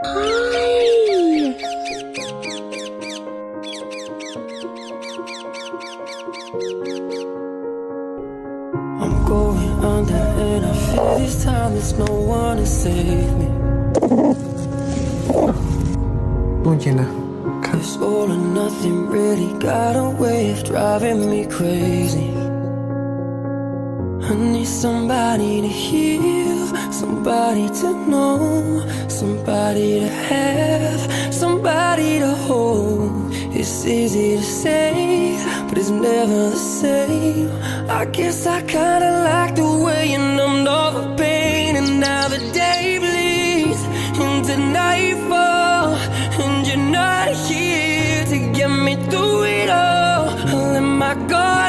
Hi. I'm going under and I feel this time there's no one to save me. ตู้เย็นนะ This all or nothing really got a way of driving me crazy. I need somebody to heal, somebody to know, somebody to have, somebody to hold. It's easy to say, but it's never the same. I guess I kinda like the way you numbed all the pain. And now the day bleeds into nightfall, and you're not here to get me through it all. I let my guard